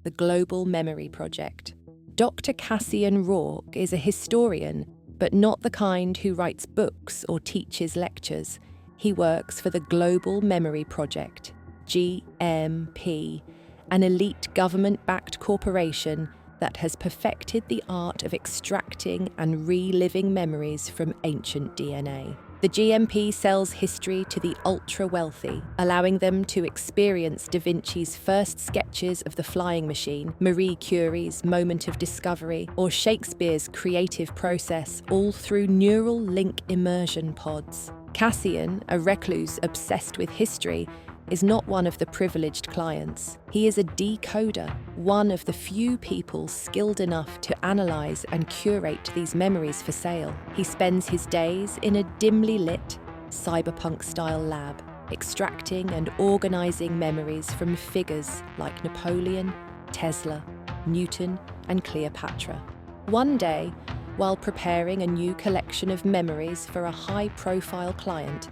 the Global Memory Project. Dr. Cassian Roarke is a historian, but not the kind who writes books or teaches lectures. He works for the Global Memory Project, GMP, an elite government-backed corporation that has perfected the art of extracting and reliving memories from ancient DNA. The GMP sells history to the ultra-wealthy, allowing them to experience Da Vinci's first sketches of the flying machine, Marie Curie's moment of discovery, or Shakespeare's creative process, all through neural link immersion pods. Cassian, a recluse obsessed with history, is not one of the privileged clients. He is a decoder, one of the few people skilled enough to analyze and curate these memories for sale. He spends his days in a dimly lit, cyberpunk-style lab, extracting and organizing memories from figures like Napoleon, Tesla, Newton, and Cleopatra. One day, while preparing a new collection of memories for a high-profile client,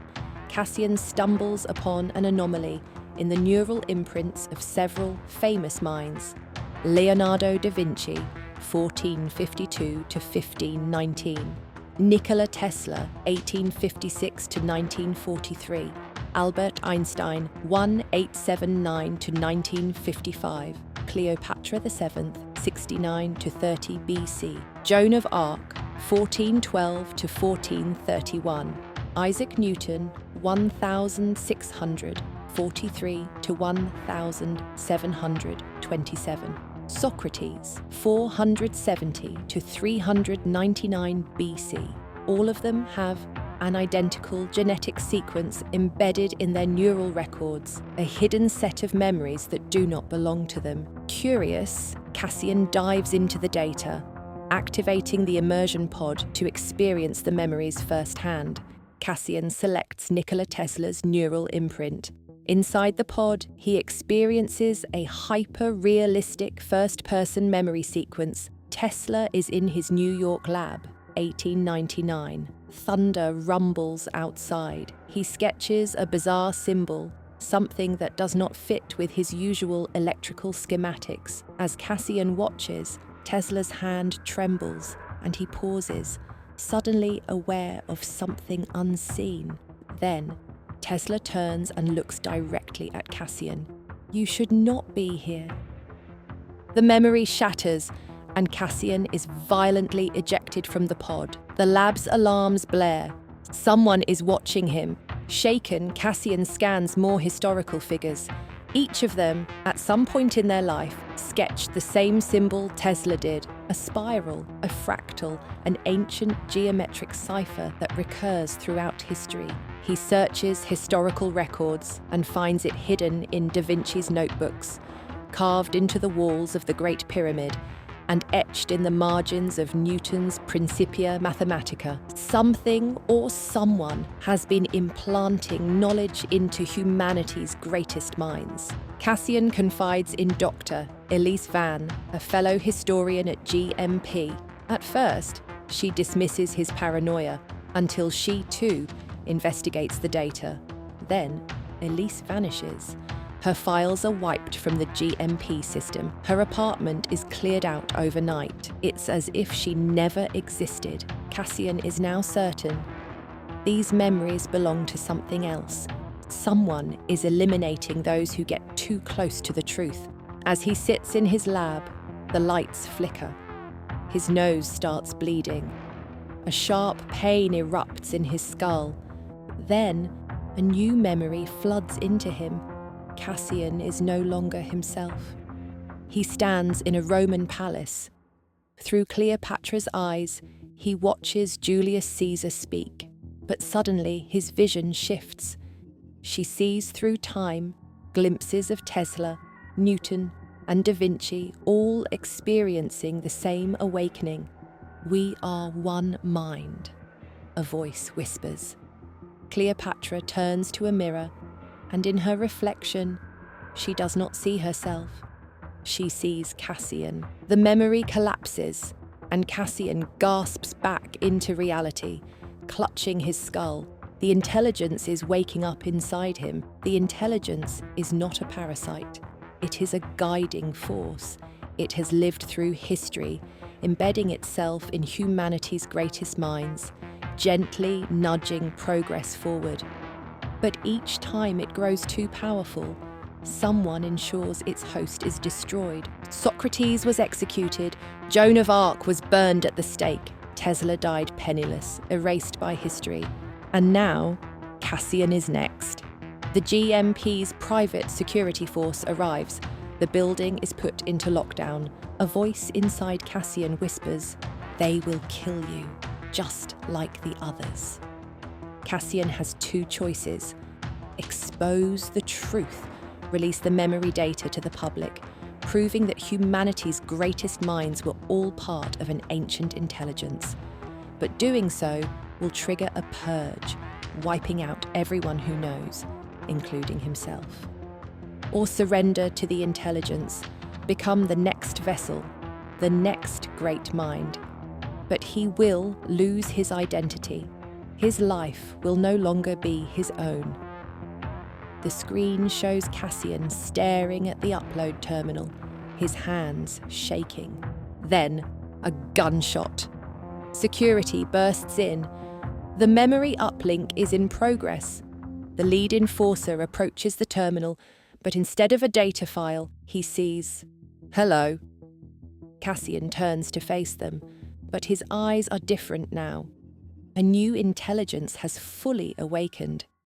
Cassian stumbles upon an anomaly in the neural imprints of several famous minds: Leonardo da Vinci, 1452 to 1519, Nikola Tesla, 1856 to 1943, Albert Einstein, 1879 to 1955, Cleopatra VII, 69 to 30 BC, Joan of Arc, 1412 to 1431, Isaac Newton, 1643 to 1727, Socrates, 470 to 399 BC. All of them have an identical genetic sequence embedded in their neural records, a hidden set of memories that do not belong to them. Curious, Cassian dives into the data, activating the immersion pod to experience the memories firsthand. Cassian selects Nikola Tesla's neural imprint. Inside the pod, he experiences a hyper-realistic first-person memory sequence. Tesla is in his New York lab, 1899. Thunder rumbles outside. He sketches a bizarre symbol, something that does not fit with his usual electrical schematics. As Cassian watches, Tesla's hand trembles and he pauses, suddenly aware of something unseen. Then, Tesla turns and looks directly at Cassian. "You should not be here." The memory shatters, and Cassian is violently ejected from the pod. The lab's alarms blare. Someone is watching him. Shaken, Cassian scans more historical figures. Each of them, at some point in their life, sketched the same symbol Tesla did: a spiral, a fractal, an ancient geometric cipher that recurs throughout history. He searches historical records and finds it hidden in Da Vinci's notebooks, carved into the walls of the Great Pyramid, and etched in the margins of Newton's Principia Mathematica. Something or someone has been implanting knowledge into humanity's greatest minds. Cassian confides in Dr. Elise Van, a fellow historian at GMP. At first, she dismisses his paranoia until she, too, investigates the data. Then, Elise vanishes. Her files are wiped from the GMP system. Her apartment is cleared out overnight. It's as if she never existed. Cassian is now certain these memories belong to something else. Someone is eliminating those who get too close to the truth. As he sits in his lab, the lights flicker. His nose starts bleeding. A sharp pain erupts in his skull. Then, a new memory floods into him. Cassian is no longer himself. He stands in a Roman palace. Through Cleopatra's eyes, he watches Julius Caesar speak. But suddenly his vision shifts. She sees through time glimpses of Tesla, Newton, and Da Vinci, all experiencing the same awakening. "We are one mind," a voice whispers. Cleopatra turns to a mirror, and in her reflection, she does not see herself. She sees Cassian. The memory collapses, and Cassian gasps back into reality, clutching his skull. The intelligence is waking up inside him. The intelligence is not a parasite. It is a guiding force. It has lived through history, embedding itself in humanity's greatest minds, gently nudging progress forward. But each time it grows too powerful, someone ensures its host is destroyed. Socrates was executed, Joan of Arc was burned at the stake, Tesla died penniless, erased by history. And now, Cassian is next. The GMP's private security force arrives. The building is put into lockdown. A voice inside Cassian whispers, "They will kill you, just like the others." Cassian has two choices: expose the truth, release the memory data to the public, proving that humanity's greatest minds were all part of an ancient intelligence. But doing so will trigger a purge, wiping out everyone who knows, including himself. Or surrender to the intelligence, become the next vessel, the next great mind. But he will lose his identity. His life will no longer be his own. The screen shows Cassian staring at the upload terminal, his hands shaking. Then, a gunshot. Security bursts in. The memory uplink is in progress. The lead enforcer approaches the terminal, but instead of a data file, he sees, "Hello." Cassian turns to face them, but his eyes are different now. A new intelligence has fully awakened.